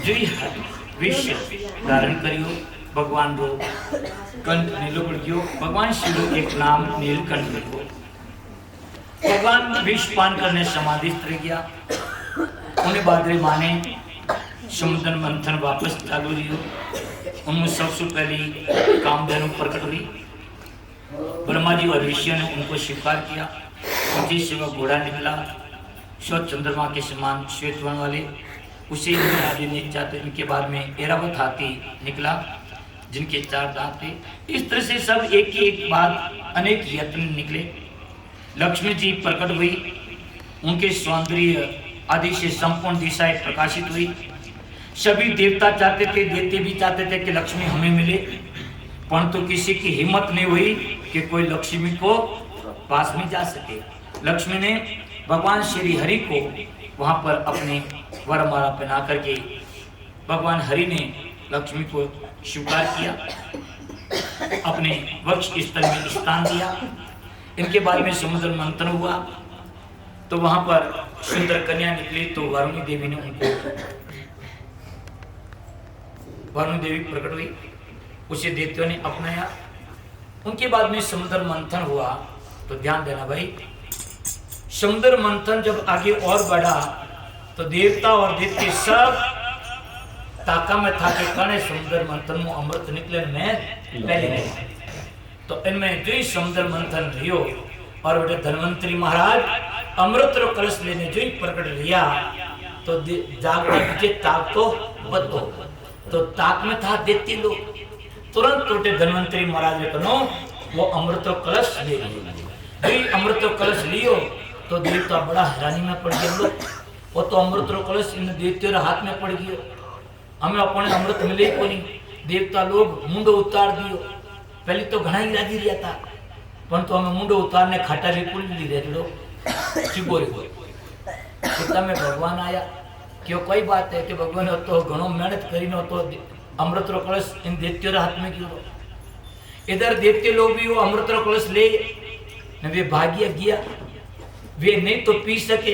जो विष धारण करियो भगवान रो कंठ नीलो पड़ गयो। भगवान शिव एक नाम नीलकंठ रखो। भगवान विष पान करने समाधिस्थ रह गया। उन्हें बादरे माने समुद्र मंथन वापस चालू रही। उनमें सबसे पहली कामधेनु प्रकट हुई। ब्रह्मा जी और ऋषियों ने उनको स्वीकार किया। उनके सिवा घोड़ा निकला, स्वच्छ चंद्रमा के समान श्वेत वर्ण वाले। उसे इंद्र आदि ने चाहते। इनके बाद में ऐरावत हाथी निकला जिनके 4 दांत थे। इस तरह से सब एक के एक बाद अनेक यत्न निकले। लक्ष्मी जी प्रकट हुई। उनके सौंदर्य आदि से संपूर्ण दिशाएं प्रकाशित हुई। सभी देवता चाहते थे, देवते भी चाहते थे कि लक्ष्मी हमें मिले, परंतु किसी की हिम्मत नहीं हुई कि कोई लक्ष्मी को पास में जा सके। लक्ष्मी ने भगवान श्री हरि को वहां पर अपने वरमाला पहना करके भगवान हरि ने लक्ष्मी को स्वीकार किया, अपने वक्ष स्थल में स्थान दिया। इनके बाद में समुद्र मंथन हुआ तो वहां पर सुंदर कन्या निकली। तो वारुणी देवी ने उनको, वारुणी देवी प्रकट हुई, उसे देवताओं ने अपनाया। उनके बाद में समुद्र मंथन हुआ। तो ध्यान देना भाई, समुद्र मंथन जब आगे और बढ़ा तो देवता और दैत्य सब ताका में था कि कने समुद्र मंथन में अमृत निकले में पहले नहीं। तो इनमें जो ही समुद्र मंथन लियो और बेटे धन्वंतरी महाराज अमृत रो कलश लेने जो ही प्रकट लिया तो जागृत ताक तो बदो। तो ताक में था दैत्य लोग। तुरंत बेटे धन्वंतरी महाराज ने कहो वो अमृत रो कलश ले लियो। अमृत रो कलश लियो तो देवता बड़ा हैरानी में पड़ गया। लोग वो तो अमृत रो कलश इन देवते हाथ में पड़ गयो, हमें अपने अमृत मिले को नहीं। देवता लोग मुंडो उतार दियो। पहले तो घना ही राजी रिया था, परंतु हमें मुंडो उतारने खाटा भी पुल ली रहे चिबोरी में भगवान आया। क्यों कोई बात है कि भगवान तो घणो मेहनत करी न तो अमृत रो कलश इन देवते हाथ में क्यों। इधर देवते लोग भी वो अमृत रो कलश ले वे भाग्य गया। वे नहीं तो पी सके,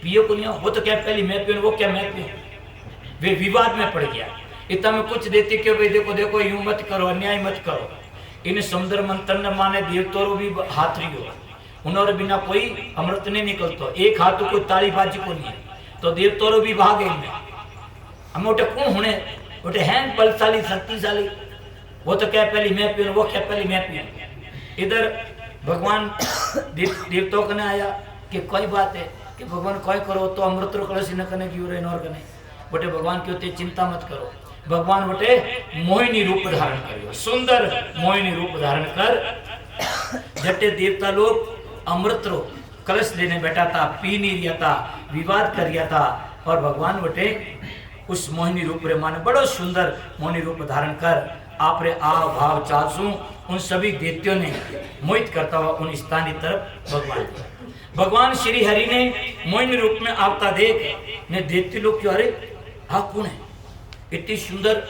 पियो को नहीं। वो तो क्या पहले मैं पियो, वो क्या मैं पियो। वे विवाद में पड़ गया। इतना में कुछ देते कि भाई देखो देखो यूं मत करो, अन्याय मत करो। इन समुद्र मंथन ने माने देवतों भी हाथ रही हो, उन्होंने बिना कोई अमृत नहीं निकलतो। एक हाथ तो कोई ताली बाजी को नहीं, तो देवतों भी भागे इनमें। हम उठे कौन होने उठे हैं बलशाली शक्तिशाली। वो तो क्या पहले मैं पियो, वो क्या पहले मैं पियो। इधर भगवान देवताओं कने आया कि कोई बात है कि भगवान कोई करो तो अमृत रो कलश न कने क्यों रहे और कने बटे भगवान क्यों ते चिंता मत करो। भगवान बटे मोहिनी रूप धारण करियो, सुंदर मोहिनी रूप धारण कर। जटे देवता लोग अमृत रो कलश लेने बैठा था, पी नहीं रिया था, विवाद कर रिया था। और भगवान बटे उस मोहिनी रूप रे माने बड़ो सुंदर मोहिनी रूप धारण कर आप रे आव भाव चालसू उन सभी देवताओं ने मोहित करता हुआ उन स्थान की तरफ भगवान श्री हरि ने मोहिनी रूप में आवता देख ने देवते लोग क्यों अरे हाँ कौन है इतनी सुंदर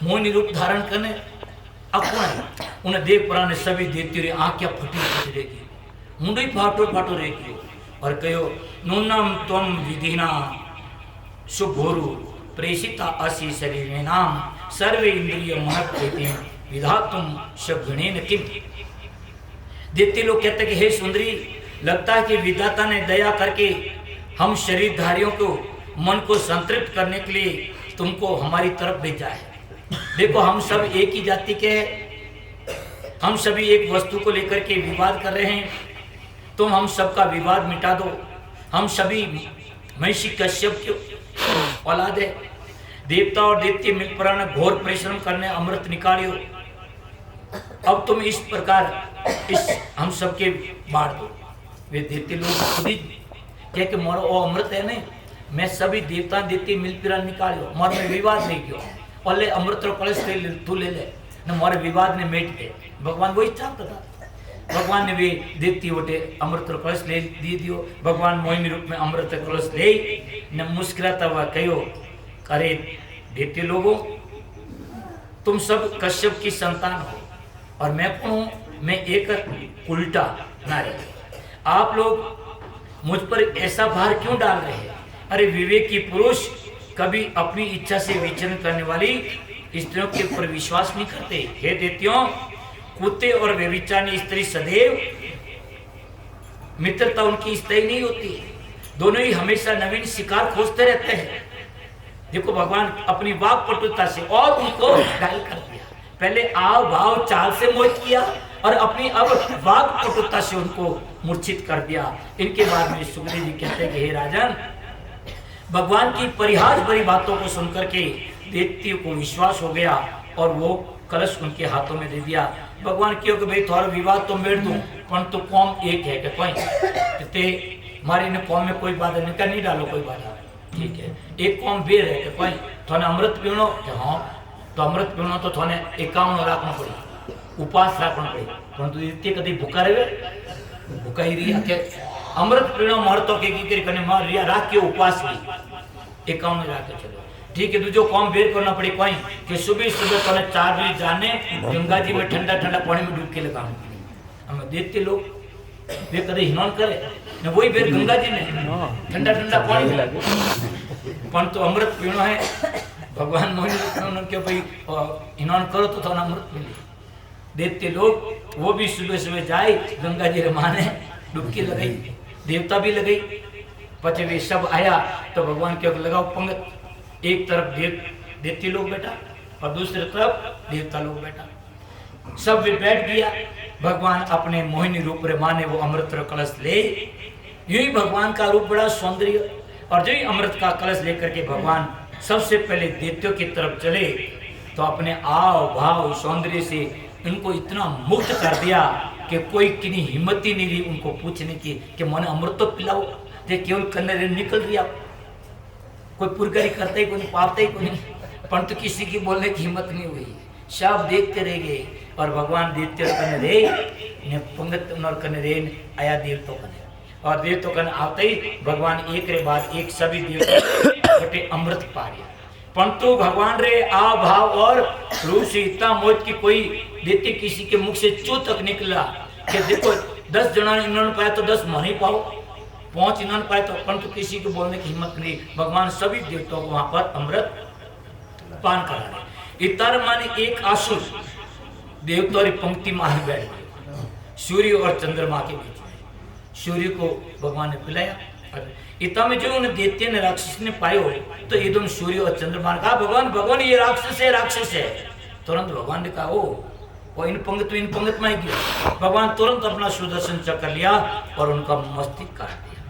मोहिनी रूप धारण करने अब कौन है। उन्हें देख पुराने सभी देवते आंखें फटी फटी रहेगी, मुंडी फाटो फाटो रहेगी और कहो नूनम त्वम विधिना शुभोरु प्रेषिता असी शरीर में नाम सर्वे इंद्रिय महत्व विधातुम शगुणेन किम। देवते लोग कहते कि हे सुंदरी, लगता है कि विधाता ने दया करके हम शरीरधारियों को मन को संतृप्त करने के लिए तुमको हमारी तरफ भेजा है। देखो हम सब एक ही जाति के हैं, हम सभी एक वस्तु को लेकर के विवाद कर रहे हैं, तुम हम सबका विवाद मिटा दो। हम सभी महिषी कश्यप की औलाद है। देवता और दैत्य मिल प्राण घोर परिश्रम करने अमृत निकालियो। अब तुम इस प्रकार इस हम सबके बांट दो। वे दैत्य लोग खुद ही कह के मोरो ओ अमृत है नहीं, मैं सभी देवता दैत्य मिल प्राण निकालियो, मोर में विवाद नहीं क्यों और ले अमृत रो कलश तू ले ले न मोरे विवाद ने मेट के। भगवान वही चाहता था। भगवान ने भी दैत्य वटे अमृत रो कलश ले दी दियो। भगवान मोहिनी रूप में अमृत कलश ले न मुस्कुराता हुआ कहो अरे दैत्य लोगों, तुम सब कश्यप की संतान हो और मैं कौन हूँ, मैं एक उल्टा नारी। आप लोग मुझ पर ऐसा भार क्यों डाल रहे हैं। अरे विवेकी पुरुष कभी अपनी इच्छा से विचरण करने वाली स्त्रियों के ऊपर विश्वास नहीं करते। हे दैत्यों, कुत्ते और व्यभिचारी स्त्री सदैव मित्रता उनकी स्थायी नहीं होती, दोनों ही हमेशा नवीन शिकार खोजते रहते हैं। देखो भगवान अपनी वाक पटुता से और उनको घायल कर दिया, पहले आव भाव चाल से मोहित किया और अपनी अब वाक पटुता से उनको मूर्छित कर दिया। इनके बाद में सुग्रीव जी कहते हैं कि हे राजन, भगवान की परिहास भरी बातों को सुनकर के दैत्य को विश्वास हो गया और वो कलश उनके हाथों में दे दिया। भगवान क्यों कि भाई थोड़ा विवाद तो मेड़ दूं, परंतु कौम एक है कि कोई हमारी ने कौम में कोई बाधा निकल नहीं डालो, कोई बाधा ठीक है, एक कौम बेर है कि कोई थोने अमृत पीनो, हाँ तो अमृत पीनो तो थोने 51 रखना पड़ी, उपवास रखना पड़ी, परंतु दैत्य कभी भूखा रहे, भूखा ही रही के अमृत पीनो मरतो के करने मार रिया रात के उपवास भी 51 रात के चलो ठीक है। दूसरो कौम बेर करना पड़ी कोई कि सुबह सुबह तोने 4 बजे जाने गंगा जी में ठंडा ठंडा पानी में डुबकी लगाना। हमें देखते लोग वे कदे हिनौन करे ने वही बेर गंगा जी में ठंडा ठंडा पानी में परंतु अमृत पीनो है भगवान मोहिनी के भाई हिनौन करो तो थोड़ा अमृत मिले। देखते लोग वो भी सुबह सुबह जाए गंगा जी रमाने डुबकी लगाई, देवता भी लगाई, पचे वे सब आया तो भगवान के लगाओ पंगत, एक तरफ दैत्य लोग बैठा और दूसरी तरफ देवता लोग बैठा, सब वे बैठ गया। भगवान अपने मोहिनी रूप रे माने वो अमृत कलश ले, यूं ही भगवान का रूप बड़ा सौंदर्य, और जो ही अमृत का कलश लेकर के भगवान सबसे पहले दैत्यों की तरफ चले तो अपने आव भाव सौंदर्य से इनको इतना मुक्त कर दिया कि कोई किन्हीं हिम्मत ही नहीं रही उनको पूछने की कि मन अमृत तो पिलाओ, ये केवल कन्नरे निकल रिया, कोई पुरकारी करता ही कोई पाता ही कोई नहीं, परंतु किसी की बोलने की हिम्मत नहीं हुई, सब देखते रह गए। और भगवान दैत्य कने रे ने पंगत नर कने रे आया देवतो कने, और देवतो कने आते ही भगवान एक रे बाद एक सभी देवते अमृत पा गया, परंतु भगवान रे आ भाव और रूप से इतना मोहित की कोई दैत्य किसी के मुख से चू तक निकला कि देखो 10 जना इन्होंने पाया तो 10 मन ही पाओ, 5 इन्होंने पाया तो, परंतु किसी को बोलने की हिम्मत नहीं। भगवान सभी देवताओं को वहां पर अमृत पान करा रहे। इतर माने एक आसुर देवताओं की पंक्ति में बैठ गए सूर्य और चंद्रमा के बीच में, सूर्य को भगवान ने पिलाया। इतना में जो उन्हें दैत्य ने राक्षस ने पायो तो एकदम सूर्य और चंद्रमा ने कहा भगवान भगवान ये राक्षस है, राक्षस है। तुरंत भगवान ने कहा वो इन पंगत में गया। भगवान तुरंत अपना सुदर्शन चक्र लिया और उनका मस्तिष्क काट दिया,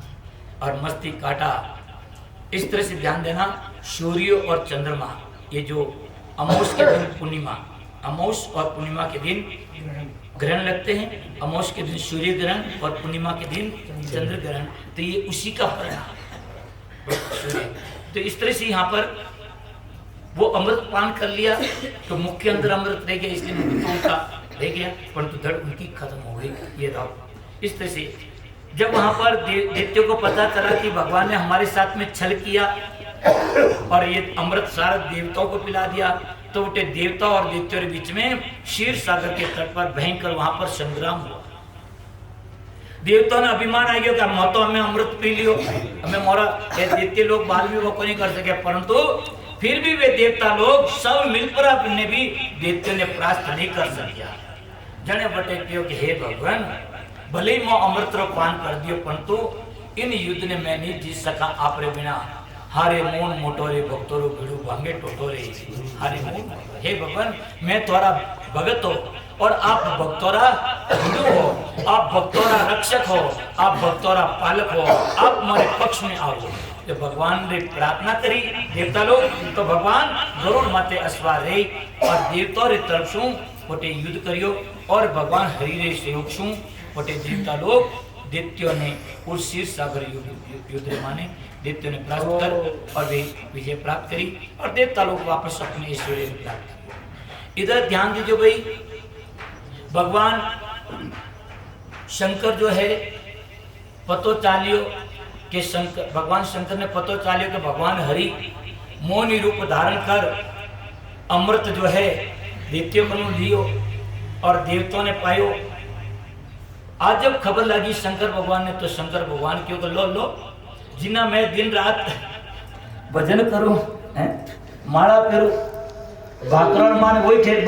और मस्तिष्क काटा। इस तरह से ध्यान देना, सूर्य और चंद्रमा ये जो अमावस के दिन पूर्णिमा, अमावस और पूर्णिमा के दिन ग्रहण लगते हैं, अमावस के दिन सूर्य ग्रहण और पूर्णिमा के दिन चंद्र ग्रहण, तो ये उसी का परिणाम। तो इस तरह से यहाँ पर वो अमृत पान कर लिया तो मुख के अंदर अमृत रह गया, इसलिए मुख उनका रह गया, परंतु धड़ उनकी खत्म हो गई। ये रहा इस तरह से जब वहां पर दैत्यों को पता चला कि भगवान ने हमारे साथ में छल किया और ये अमृत सारा देवताओं को पिला दिया, तो उठे देवता और दैत्यों के बीच में क्षीर सागर के तट पर भयंकर वहां पर संग्राम हुआ। देवताओं ने अभिमान आ गया कि तो हमें अमृत पी लियो, हमें मोरा दैत्य लोग बाद में वो को नहीं कर सके, परंतु फिर भी वे देवता लोग सब मिलकर अपने भी दैत्यों ने परास्त नहीं कर सकिया। जने बटे क्यों कि हे भगवान भले ही मैं अमृत रो पान कर दियो, परंतु इन युद्ध ने मैं नहीं जीत सका आप रे बिना। हारे मोन मोटोरे भक्तोरो भिड़ू भांगे टोटोरे, हारे मोन हे भगवान मैं तुम्हारा भगत हो और आप भक्तोरा हिंदू हो, आप भक्तोरा रक्षक हो, आप भक्तोरा पालक हो, आप हमारे पक्ष में आओ। तो भगवान ने प्रार्थना करी देवता लोग, तो भगवान गरुड़ माते अश्वार रही और देवता रे तरफ शू पोटे युद्ध करियो, और भगवान हरि रे सहयोग शू पोटे देवता लोग दैत्यों ने उस शीर सागर युद्ध माने दैत्यों ने प्राप्त कर और वे विजय प्राप्त करी और देवता लोग वापस अपने ऐश्वर्य प्राप्त करी। इधर ध्यान दीजिए भाई, भगवान शंकर जो है पतो चालियो के शंकर, भगवान शंकर ने पतो चालियो के भगवान हरि मोहनी रूप धारण कर अमृत जो है दैत्यों को लियो और देवताओं ने पायो। आज जब खबर लगी शंकर भगवान ने, तो शंकर भगवान क्यों लो लो जिन्ना मैं दिन रात भजन करो हैं माला फेरो भाकरण मान वही ठेठ